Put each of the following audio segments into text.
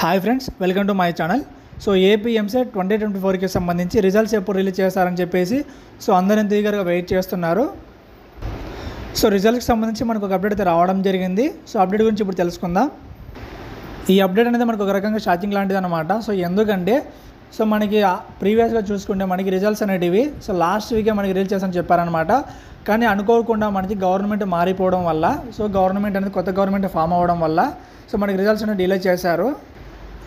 Hi friends, welcome to my channel. So AP EAMCET 2024కి సంబంధించి results ఎప్పుడు release చేస్తారని చెప్పేసి అందరూ ఈగర్గా వెయిట్ చేస్తున్నారు. సో రిజల్ట్కి సంబంధించి మనకు ఒక అప్డేట్ అయితే రావడం జరిగింది. సో అప్డేట్ గురించి ఇప్పుడు తెలుసుకుందాం. ఈ అప్డేట్ అనేది మనకు ఒక రకంగా షాకింగ్ లాంటిది అనమాట. సో ఎందుకంటే మనకి ప్రీవియస్గా చూసుకుంటే మనకి రిజల్ట్స్ అనేటివి లాస్ట్ వీకే మనకి రిలీజ్ చేస్తామని చెప్పారనమాట. కానీ అనుకోకుండా మనకి గవర్నమెంట్ మారిపోవడం వల్ల గవర్నమెంట్ అనేది కొత్త గవర్నమెంట్ ఫామ్ అవ్వడం వల్ల మనకి రిజల్ట్స్ అనేది డిలే చేశారు.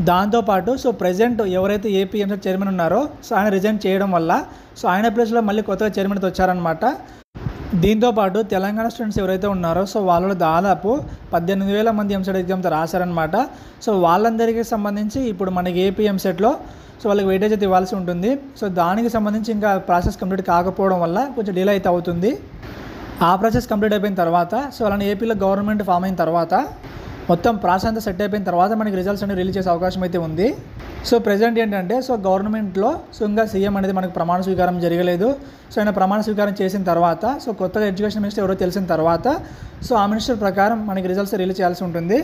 దాంతోపాటు ప్రెజెంట్ ఎవరైతే ఏపీ ఎంసెట్ చైర్మన్ ఉన్నారో ఆయన రిజైన్ చేయడం వల్ల ఆయన ప్లేస్లో మళ్ళీ కొత్తగా చైర్మన్తో వచ్చారనమాట. దీంతోపాటు తెలంగాణ స్టూడెంట్స్ ఎవరైతే ఉన్నారో వాళ్ళలో దాదాపు 18,000 మంది ఎంసెట్ ఎగ్జామ్తో రాశారనమాట. వాళ్ళందరికీ సంబంధించి ఇప్పుడు మనకి ఏపీ ఎంసెట్లో వాళ్ళకి వెయిటేజ్ అయితే ఇవ్వాల్సి ఉంటుంది. దానికి సంబంధించి ఇంకా ప్రాసెస్ కంప్లీట్ కాకపోవడం వల్ల కొంచెం డిలే అయితే అవుతుంది. ఆ ప్రాసెస్ కంప్లీట్ అయిపోయిన తర్వాత అలానే ఏపీలో గవర్నమెంట్ ఫామ్ అయిన తర్వాత మొత్తం ప్రాసెస్ అంతా సెట్ అయిపోయిన తర్వాత మనకి రిజల్ట్స్ అనేవి రిలీజ్ చేసే అవకాశం అయితే ఉంది. ప్రెజెంట్ ఏంటంటే గవర్నమెంట్లో ఇంకా సీఎం అనేది మనకు ప్రమాణ స్వీకారం జరగలేదు. ఆయన ప్రమాణ స్వీకారం చేసిన తర్వాత కొత్తగా ఎడ్యుకేషన్ మినిస్టర్ ఎవరో తెలిసిన తర్వాత ఆ మినిస్టర్ ప్రకారం మనకి రిజల్ట్స్ రిలీజ్ చేయాల్సి ఉంటుంది.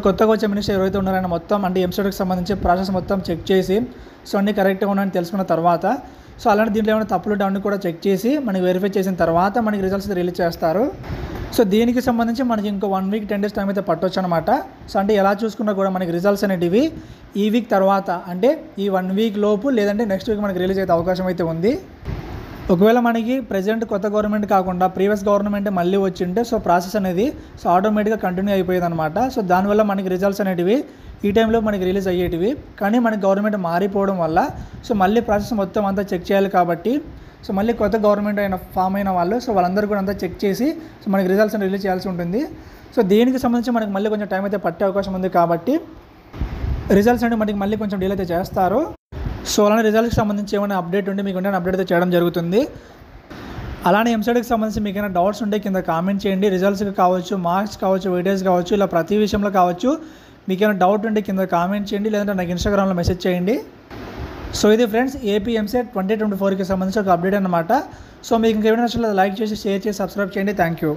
కొత్తగా వచ్చే మినిస్టర్ ఎవరైతే ఉన్నారో మొత్తం అంటే ఎంసెట్కి సంబంధించి ప్రాసెస్ మొత్తం చెక్ చేసి అన్నీ కరెక్ట్గా ఉన్నాయని తెలుసుకున్న తర్వాత అలాంటి దీంట్లో ఏమైనా తప్పులు అన్నీ కూడా చెక్ చేసి మనకి వెరిఫై చేసిన తర్వాత మనకి రిజల్ట్స్ రిలీజ్ చేస్తారు. దీనికి సంబంధించి మనకి ఇంకో 1 వీక్ 10 డేస్ టైం అయితే పట్టొచ్చు అనమాట. అంటే ఎలా చూసుకున్నా కూడా మనకి రిజల్ట్స్ అనేటివి ఈ వీక్ తర్వాత అంటే ఈ 1 వీక్ లోపు లేదంటే నెక్స్ట్ వీక్ మనకి రిలీజ్ అయితే అవకాశం అయితే ఉంది. ఒకవేళ మనకి ప్రెజెంట్ కొత్త గవర్నమెంట్ కాకుండా ప్రీవియస్ గవర్నమెంట్ మళ్ళీ వచ్చింటే ప్రాసెస్ అనేది ఆటోమేటిక్గా కంటిన్యూ అయిపోయేది అనమాట. దానివల్ల మనకి రిజల్ట్స్ అనేటివి ఈ టైంలో మనకి రిలీజ్ అయ్యేటివి. కానీ మనకి గవర్నమెంట్ మారిపోవడం వల్ల మళ్ళీ ప్రాసెస్ మొత్తం అంతా చెక్ చేయాలి కాబట్టి మళ్ళీ కొత్త గవర్నమెంట్ ఫామ్ అయిన వాళ్ళు వాళ్ళందరూ కూడా అంతా చెక్ చేసి మనకి రిజల్ట్స్ రిలీజ్ చేయాల్సి ఉంటుంది. దీనికి సంబంధించి మనకి మళ్ళీ కొంచెం టైం అయితే పట్టే అవకాశం ఉంది కాబట్టి రిజల్ట్స్ అంటే మనకి మళ్ళీ కొంచెం డిలే అయితే చేస్తారు. అలానే రిజల్ట్కి సంబంధించి ఏమైనా అప్డేట్ ఉంటే మీకు అప్డేట్ అయితే చేయడం జరుగుతుంది. అలానే ఎంసెట్కి సంబంధించి మీకు ఏమైనా డౌట్స్ ఉంటే కింద కామెంట్ చేయండి. రిజల్ట్స్కి కావచ్చు, మార్క్స్ కావచ్చు, వెయిటేజ్ కావచ్చు, ఇలా ప్రతి విషయంలో కావచ్చు మీకు ఏమైనా డౌట్ ఉంటే కింద కామెంట్ చేయండి, లేదంటే నాకు ఇన్స్టాగ్రామ్లో మెసేజ్ చేయండి. ఇది ఫ్రెండ్స్ ఏపీ ఎంసెట్ 2024కి సంబంధించి ఒక అప్డేట్ అనమాట. మీకు ఇంకేమైనా నచ్చలేదు లైక్ చేసి షేర్ చేసి సబ్స్క్రైబ్ చేయండి. Thank you.